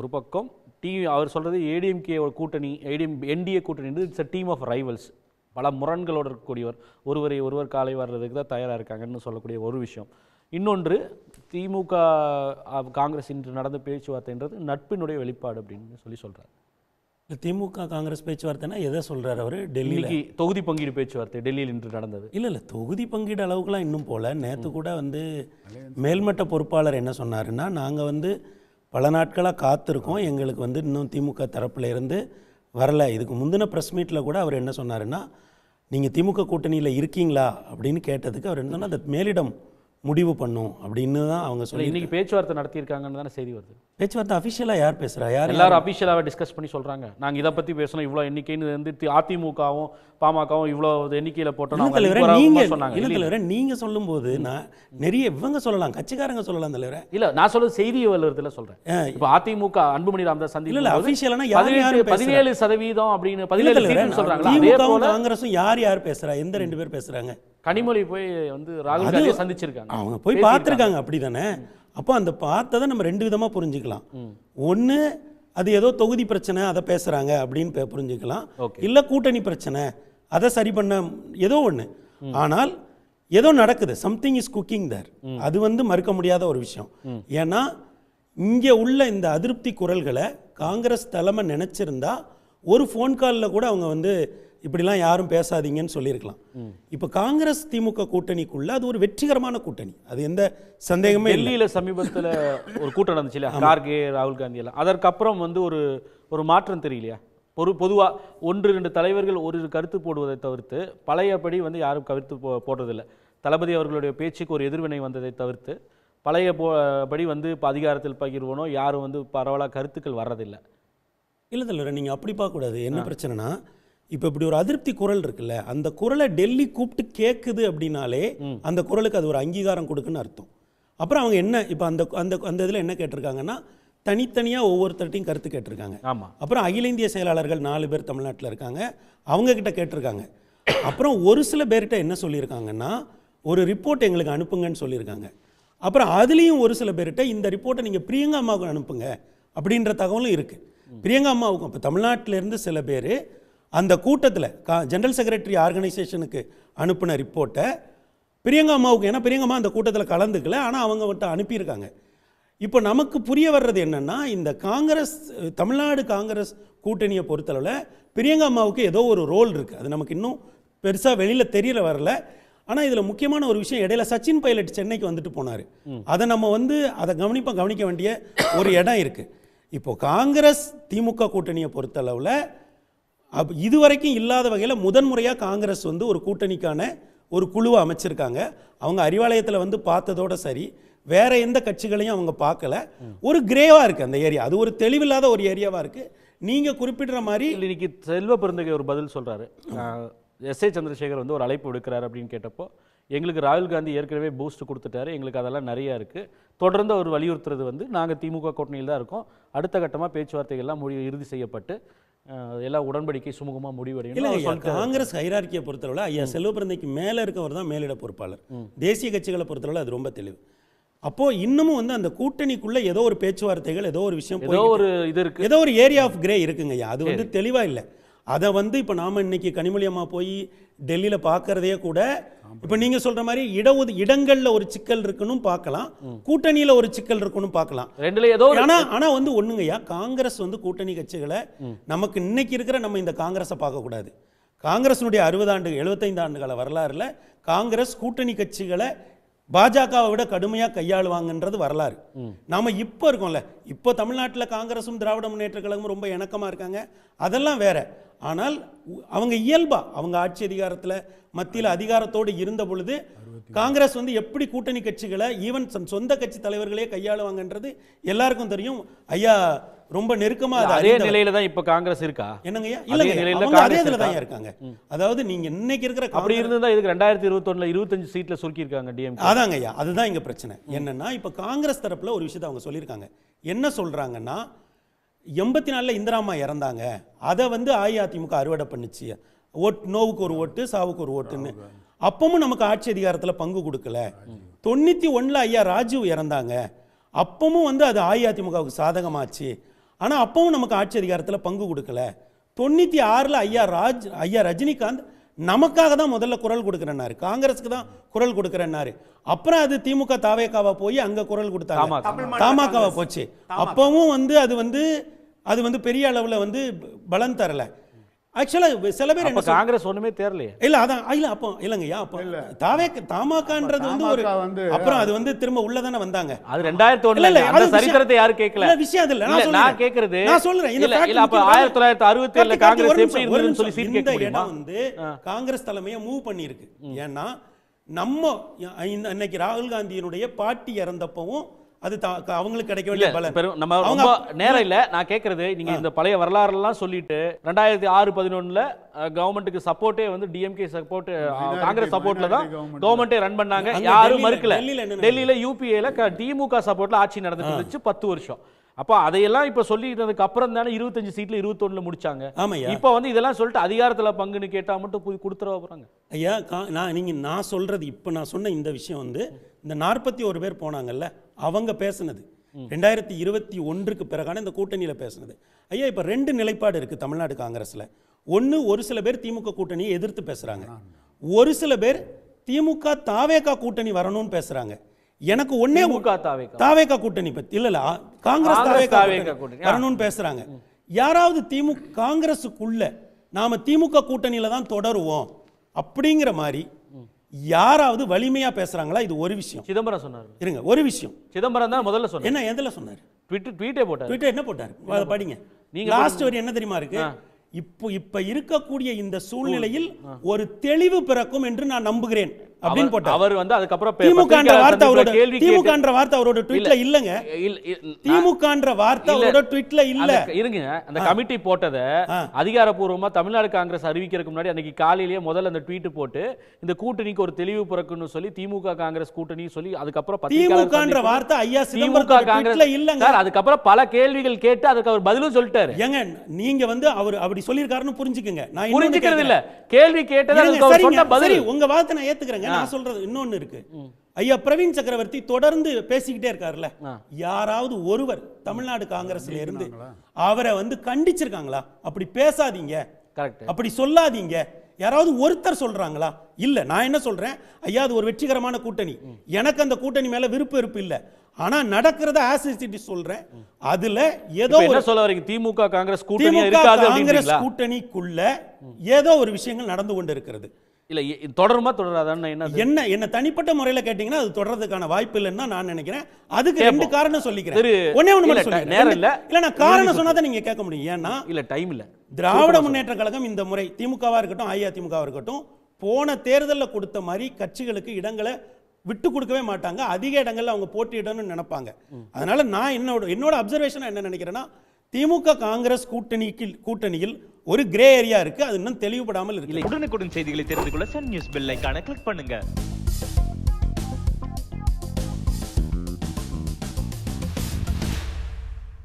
ஒரு பக்கம் அவர் சொல்கிறது ஏடிஎம்கே கூட்டணி என்டிஏ கூட்டணி it's a team of rivals, பல முரண்களோடு இருக்கக்கூடியவர், ஒருவர் காலை வர்றதுக்கு தான் தயாராக இருக்காங்கன்னு சொல்லக்கூடிய ஒரு விஷயம். இன்னொன்று திமுக காங்கிரஸ் இன்று நடந்த பேச்சுவார்த்தைன்றது நட்பினுடைய வெளிப்பாடு அப்படின்னு சொல்கிறார். திமுக காங்கிரஸ் பேச்சுவார்த்தைனா எதை சொல்கிறார் அவர்? டெல்லியில் தொகுதி பங்கீடு பேச்சுவார்த்தை டெல்லியில் இன்று நடந்தது. இல்லை தொகுதி பங்கீடு அளவுக்குலாம் இன்னும் போல. நேற்று கூட மேல்மட்ட பொறுப்பாளர் என்ன சொன்னாருன்னா, நாங்கள் பல நாட்களாக காத்திருக்கோம், எங்களுக்கு இன்னும் திமுக தரப்பில் இருந்து வரலை. இதுக்கு முந்தின ப்ரெஸ் மீட்டில் கூட அவர் என்ன சொன்னாருன்னா, நீங்கள் திமுக கூட்டணியில் இருக்கீங்களா அப்படின்னு கேட்டதுக்கு அவர் என்ன சொன்னால், அந்த மேலிடம் முடிவு பண்ணும் அப்படின்னு தான் அவங்க சொல்லி. இன்னைக்கு பேச்சுவார்த்தை நடத்தியிருக்காங்கன்னு தானே செய்தி வருது. பேச்சுவார்த்தை அஃபிஷியலாக யார் பேசுகிறா? எல்லாரும் அஃபிஷியலாக டிஸ்கஸ் பண்ணி சொல்கிறாங்க, நாங்கள் இதை பற்றி பேசணும், இவ்வளோ எண்ணிக்கைன்னு அதிமுகவும் பாமகவும் இவ்வளோ எண்ணிக்கையில் போட்டோம். நீங்கள் சொல்லும்போது நான் நிறைய இவங்க சொல்லலாம், கட்சிக்காரங்க சொல்லலாம் தலைவர. இல்லை நான் சொல்றது செய்தி வல்லுறதுல சொல்கிறேன். இப்போ அதிமுக அன்புமணி ராமதாஸ் சந்தி இல்லை அஃபிஷியலான 17% அப்படின்னு 17 சொல்கிறாங்க. காங்கிரஸும் யார் பேசுகிறா? எந்த 2 பேர் பேசுகிறாங்க? கனிமொழி போய் ராகுல் காந்தியை சந்திச்சிருக்காங்க, அவங்க போய் பார்த்துருக்காங்க. அப்படி தானே? அப்போ அந்த பார்த்ததை நம்ம 2 விதமாக புரிஞ்சுக்கலாம். ஒன்று அது ஏதோ தொகுதி பிரச்சனை அதை பேசுகிறாங்க அப்படின்னு புரிஞ்சுக்கலாம், இல்லை கூட்டணி பிரச்சனை அதை சரி பண்ண ஏதோ ஒன்று. ஆனால் ஏதோ நடக்குது, சம்திங் இஸ் குக்கிங் தேர். அது மறுக்க முடியாத ஒரு விஷயம். ஏன்னா இங்கே உள்ள இந்த அதிருப்தி குரல்களை காங்கிரஸ் தலைமை நினச்சிருந்தா ஒரு ஃபோன் காலில் கூட அவங்க இப்படிலாம் யாரும் பேசாதீங்கன்னு சொல்லியிருக்கலாம். இப்போ காங்கிரஸ் திமுக கூட்டணிக்குள்ள அது ஒரு வெற்றிகரமான கூட்டணி, அது எந்த சந்தேகமே. டெல்லியில் சமீபத்தில் ஒரு கூட்டம் நடந்துச்சு இல்லையா, கார்கே ராகுல் காந்தி எல்லாம். அதற்கப்புறம் ஒரு மாற்றம் தெரியலையா? பொதுவாக 1-2 தலைவர்கள் ஒரு கருத்து போடுவதை தவிர்த்து பழையபடி யாரும் கருத்து போடுறதில்லை. தளபதி அவர்களுடைய பேச்சுக்கு ஒரு எதிர்வினை வந்ததை தவிர்த்து பழையபடி இப்போ அதிகாரத்தில் பகிர்வனோ யாரும் பரவலாக கருத்துக்கள் வர்றதில்லை. இல்லை தலைவர், நீங்கள் அப்படி பார்க்கக்கூடாது. என்ன பிரச்சனைனா, இப்போ இப்படி ஒரு அதிருப்தி குரல் இருக்குல்ல, அந்த குரலை டெல்லி கூப்பிட்டு கேட்குது அப்படின்னாலே அந்த குரலுக்கு அது ஒரு அங்கீகாரம் கொடுக்குன்னு அர்த்தம். அப்புறம் அவங்க என்ன இப்போ அந்த இதில் என்ன கேட்டிருக்காங்கன்னா, தனித்தனியாக ஒவ்வொருத்தர்ட்டையும் கருத்து கேட்டிருக்காங்க. அப்புறம் அகில இந்திய செயலாளர்கள் 4 பேர் தமிழ்நாட்டில் இருக்காங்க, அவங்கக்கிட்ட கேட்டிருக்காங்க. அப்புறம் ஒரு சில பேர்கிட்ட என்ன சொல்லியிருக்காங்கன்னா, ஒரு ரிப்போர்ட் எங்களுக்கு அனுப்புங்கன்னு சொல்லியிருக்காங்க. அப்புறம் அதுலேயும் ஒரு சில பேர்கிட்ட இந்த ரிப்போர்ட்டை நீங்கள் பிரியங்கா அம்மாவுக்கு அனுப்புங்க அப்படின்ற தகவலும் இருக்குது. பிரியங்கா அம்மாவுக்கும் இப்போ தமிழ்நாட்டிலேருந்து சில பேர் அந்த கூட்டத்தில் ஜெனரல் செக்ரட்டரி ஆர்கனைசேஷனுக்கு அனுப்பின ரிப்போர்ட்டை பிரியங்கா அம்மாவுக்கு, ஏன்னா பிரியங்கா அம்மா அந்த கூட்டத்தில் கலந்துக்கல, ஆனால் அவங்க அனுப்பியிருக்காங்க. இப்போ நமக்கு புரிய வர்றது என்னென்னா, இந்த தமிழ்நாடு காங்கிரஸ் கூட்டணியை பொறுத்தளவில் பிரியங்கா அம்மாவுக்கு ஏதோ ஒரு ரோல் இருக்குது. அது நமக்கு இன்னும் பெருசாக வெளியில் தெரியல வரல. ஆனால் இதில் முக்கியமான ஒரு விஷயம், இடையில சச்சின் பைலட் சென்னைக்கு போனார். அதை நம்ம அதை கவனிக்க வேண்டிய ஒரு இடம் இருக்குது. இப்போ காங்கிரஸ் திமுக கூட்டணியை பொறுத்தளவில் இதுவரைக்கும் இல்லாத வகையில் முதன்முறையாக காங்கிரஸ் ஒரு கூட்டணிக்கான ஒரு குழுவை அமைச்சிருக்காங்க. அவங்க அறிவாலயத்தில் பார்த்ததோட சரி, வேற எந்த கட்சிகளையும் அவங்க பார்க்கல. ஒரு கிரேவாக இருக்குது அந்த ஏரியா, அது ஒரு தெளிவில்லாத ஒரு ஏரியாவாக இருக்குது. நீங்கள் குறிப்பிடுற மாதிரி இன்னைக்கு செல்வ பெருந்தகை ஒரு பதில் சொல்கிறாரு. எஸ்.ஏ. சந்திரசேகர் ஒரு அழைப்பு விடுக்கிறார் அப்படின்னு கேட்டப்போ, எங்களுக்கு ராகுல் காந்தி ஏற்கனவே பூஸ்ட் கொடுத்துட்டாரு, எங்களுக்கு அதெல்லாம் நிறையா இருக்குது, தொடர்ந்து அவர் வலியுறுத்துறது நாங்கள் திமுக கூட்டணியில் தான் இருக்கோம், அடுத்த கட்டமாக பேச்சுவார்த்தைகள்லாம் இறுதி செய்யப்பட்டு எல்லா உடன்படிக்கை சுமூகமாக முடிவடையும். காங்கிரஸ் ஹைரார்க்கியை பொறுத்தளவில் ஐயா செல்வ பிறந்தைக்கு மேலே இருக்கவர் தான் மேலிட பொறுப்பாளர். தேசிய கட்சிகளை பொறுத்தளவில் அது ரொம்ப தெளிவு. அப்போது இன்னமும் அந்த கூட்டணிக்குள்ளே ஏதோ ஒரு பேச்சுவார்த்தைகள், ஏதோ ஒரு விஷயம், ஏதோ ஒரு இது இருக்குது, ஏதோ ஒரு ஏரியா ஆஃப் கிரே இருக்குங்க ஐயா. அது தெளிவாக இல்லை. அதை இப்போ நாம் இன்னைக்கு கனிமொழி அம்மா போய் டெல்லியில் பார்க்கறதே கூட, இப்போ நீங்கள் சொல்கிற மாதிரி இடங்களில் ஒரு சிக்கல் இருக்குன்னு பார்க்கலாம், கூட்டணியில் ஒரு சிக்கல் இருக்குன்னு பார்க்கலாம். ஆனால் ஒன்றுங்கய்யா, காங்கிரஸ் கூட்டணி கட்சிகளை நமக்கு இன்னைக்கு இருக்கிற நம்ம இந்த காங்கிரஸை பார்க்கக்கூடாது. காங்கிரஸினுடைய 60 ஆண்டு 75 ஆண்டுகால வரலாறுல காங்கிரஸ் கூட்டணி கட்சிகளை பாஜகவை விட கடுமையாக கையாளுவாங்கன்றது வரலாறு. நாம இப்போ இருக்கோம்ல, இப்போ தமிழ்நாட்டில் காங்கிரஸும் திராவிட முன்னேற்ற கழகமும் ரொம்ப இணக்கமாக இருக்காங்க, அதெல்லாம் வேற. ஆனால் அவங்க இயல்பா அவங்க ஆட்சி அதிகாரத்தில் மத்தியில் அதிகாரத்தோடு இருந்த பொழுது காங்கிரஸ் எப்படி கூட்டணி கட்சிகளை ஈவன் சொந்த கட்சி தலைவர்களே கையாளுவாங்கன்றது எல்லாருக்கும் தெரியும். ஐயா ரொம்ப நெருக்கமா அதே நிலையில தான் இப்ப காங்கிரஸ் இருக்கா? என்னங்கய்யா, அதே இதுல தான் இருக்காங்க. அதாவது நீங்க இன்னைக்கு இருக்கிற அப்படி இருந்தா இதுக்கு 2021ல 25 சீட்ல சுருக்கி இருக்காங்க டிஎம்கே. அதாங்க ஐயா, அதுதான் இங்க பிரச்சனை. என்னன்னா இப்ப காங்கிரஸ் தரப்புல ஒரு விஷயத்தை அவங்க சொல்லியிருக்காங்க. என்ன சொல்றாங்கன்னா, 84ல் இந்திராமா இறந்தாங்க, அதை அஇஅதிமுக அறுவடை பண்ணிச்சு, நோவுக்கு ஒரு ஓட்டு சாவுக்கு ஒரு ஓட்டுன்னு. அப்பவும் நமக்கு ஆட்சி அதிகாரத்தில் பங்கு கொடுக்கல. 91ல் ஐயா ராஜீவ் இறந்தாங்க, அப்பவும் அது அஇஅதிமுகவுக்கு சாதகமாச்சு. ஆனா அப்பவும் நமக்கு ஆட்சி அதிகாரத்துல பங்கு கொடுக்கல. 96ல் ஐயா ரஜினிகாந்த் நமக்காக தான் முதல்ல குரல் கொடுக்குறேன்னாரு, காங்கிரஸுக்கு தான் குரல் கொடுக்குறேன்னாரு. அப்புறம் அது திமுக தாவேக்காவா போய் அங்க குரல் கொடுத்தாங்க, தமாகாவா போச்சு. அப்பவும் அது வந்து பெரிய அளவுல பலம் தரல. ஆக்சுவலா சில பேர் என்ன காங்கிரஸ் ஒண்ணுமே தெரியலையே. இல்ல அதான் இல்ல அப்போ இல்லங்கய்யா, அப்போ தமாகான்றது ஒரு அப்புறம் அது திரும்ப உள்ளதானே வந்தாங்க. அது 2001 அந்த சரித்திரத்தை யாரும் கேட்கல. விஷயம் அது இல்ல, நான் கேக்குறது நான் சொல்றேன். இல்ல அப்ப 1967ல காங்கிரஸ் எப்படி இருந்ததுன்னு சொல்லி சீட் கேட்க முடியுமா? இடம் காங்கிரஸ் தலைமையை மூவ் பண்ணி இருக்கு. ஏன்னா நம்ம இன்னைக்கு ராகுல் காந்தியினுடைய பாட்டி இறந்தப்பவும் அது அவங்களுக்கு கிடைக்க வேண்டிய பலன். நம்ம ரொம்ப நேரம் இல்ல. நான் கேக்குறது, நீங்க இந்த பழைய வரலாறு எல்லாம் சொல்லிட்டு 2006-11ல கவர்மெண்ட்டுக்கு சப்போர்ட்டே டிஎம்கே சப்போர்ட், காங்கிரஸ் சப்போர்ட்ல தான் கவர்மெண்டே ரன் பண்ணாங்க, யாரும் மறுக்கல. டெல்லியில யூபிஏல திமுக சப்போர்ட்ல ஆட்சி நடந்துட்டு இருந்துச்சு 10 வருஷம். அப்ப அதையெல்லாம் இப்ப சொல்லிட்டதுக்கு அப்புறம் தானே 25 சீட்ல 21ல முடிச்சாங்க. இப்ப இதெல்லாம் சொல்லிட்டு அதிகாரத்துல பங்குன்னு கேட்டா மட்டும் போய் கொடுத்துற போறாங்க. ஐயா நான் சொல்றது, இப்ப நான் சொன்ன இந்த விஷயம் இந்த 41 பேர் போனாங்கல்ல, அவங்க பேசுனது 2021க்கு பிறகான இந்த கூட்டணியில பேசுனது. ஐயா இப்ப 2 நிலைப்பாடு இருக்கு தமிழ்நாடு காங்கிரஸ்ல. ஒன்னு, ஒரு சில பேர் திமுக கூட்டணியை எதிர்த்து பேசுறாங்க, ஒரு சில பேர் திமுக தாவேகா கூட்டணி வரணும்னு பேசுறாங்க. எனக்கு ஒன்னே தாவேகா கூட்டணி பத்தி இல்ல, காங்கிரஸ் தாவேகா வரணும்னு பேசுறாங்க. யாராவது காங்கிரஸுக்குள்ள நாம திமுக கூட்டணியில தான் தொடருவோம் அப்படிங்கிற மாதிரி யாராவது வலிமையா பேசுறாங்களா? இது ஒரு விஷயம். சிதம்பரம் சொன்னார். இருங்க, ஒரு விஷயம். சிதம்பரம் தான் முதல்ல சொன்னார். என்ன எதுல சொன்னார்? ட்வீட்டே போட்டார். ட்வீட்டர் என்ன போட்டார்? அதை படிங்க. லாஸ்ட் வரி என்ன தெரியுமா இருக்கு? இப்ப இருக்கக்கூடிய இந்த சூழ்நிலையில் ஒரு தெளிவு பிறக்கும் என்று நான் நம்புகிறேன் அப்படின்னு போட்டார். அவர் அதுக்கப்புறம் திமுகன்ற வார்த்தை அவரோட ட்வீட்ல இல்லங்க. திமுகன்ற வார்த்தை அவரோட ட்வீட்ல இல்ல. இருங்க, அந்த கமிட்டி போட்டதை அதிகாரப்பூர்வமா தமிழ்நாடு காங்கிரஸ் அறிவிக்கிறதுக்கு முன்னாடி அன்னைக்கு காலையிலேயே முதல்ல அந்த ட்வீட் போட்டு இந்த கூட்டணிக்கு ஒரு தெளிவு பிறக்கும்னு சொல்லி திமுக காங்கிரஸ் கூட்டணி சொல்லி அதுக்கப்புறம் திமுகன்ற வார்த்தை ஐயா சிதம்பரம் ட்வீட்ல இல்லங்க. அதுக்கப்புறம் பல கேள்விகள் கேட்டு அதுக்கு அவர் பதிலும் சொல்லிட்டாரு. ஏங்க நீங்க அவர் அப்படி சொல்லிருக்காருன்னு புரிஞ்சுக்கங்க. நான் புரிஞ்சுக்கிறது இல்ல, கேள்வி கேட்டது அவர் சொன்ன பதில். உங்க வார்த்தை நான் ஏத்துக்கிறேங்க. நான் சொல்றது இன்னொன்னு இருக்கு. ஐயா பிரவீன் சக்கரவர்த்தி தொடர்ந்து பேசிக்கிட்டே இருக்காருல்ல, யாராவது ஒருவர் தமிழ்நாடு காங்கிரஸ்ல இருந்து அவரை கண்டிச்சிருக்காங்களா? அப்படி பேசாதீங்க, அப்படி சொல்லாதீங்க, யாராவது ஒருத்தர் சொல்றாங்களா? இல்ல. நான் என்ன சொல்றேன், ஐயா அது ஒரு வெற்றிகரமான கூட்டணி, எனக்கு அந்த கூட்டணி மேல விருப்பு இல்ல. ஆனா நடக்கிறத ஆசிட்டி சொல்றேன். அதுல ஏதோ என்ன சொல்ல வரீங்க? திமுக காங்கிரஸ் கூட்டணி இருக்காது அப்படிங்கறீங்களா? காங்கிரஸ் கூட்டணிக்குள்ள ஏதோ ஒரு விஷயங்கள் நடந்து கொண்டு இருக்கிறது. இல்ல தொடருமா தொடராதான்னு என்ன தனிப்பட்ட முறையில கேட்டீங்கன்னா அது தொடர்றதுக்கான வாய்ப்பு இல்லைன்னு நான் நினைக்கிறேன். அதுக்கு 2 காரணம் சொல்லிக்கிறேன். ஒண்ணே ஒண்ணு மட்டும் சொல்றேன். நேரம் இல்ல. நான் காரணம் சொன்னாதான் நீங்க கேட்க முடியும். ஏன்னா இல்ல டைம் இல்ல. திராவிட முன்னேற்ற கழகம் இந்த முறை திமுகவா இருக்கட்டும் அஇஅதிமுகவா இருக்கட்டும் போன தேர்தலில் கொடுத்த மாதிரி கட்சிகளுக்கு இடங்களை விட்டு கொடுக்கவே மாட்டாங்க. அதிக இடங்கள்ல அவங்க போட்டியிடணும்னு நினைப்பாங்க. அதனால நான் என்னோட அப்சர்வேஷன் என்ன நினைக்கிறேன்னா, திமுக காங்கிரஸ் கூட்டணியில் ஒரு கிரே ஏரியா இருக்கு, அது இன்னும் தெளிவுபடாமல் இருக்கு. உடனுக்குடன் செய்திகளை தெரிந்து கொள்ள சன் நியூஸ் பெல் ஐகானை கிளிக் பண்ணுங்க.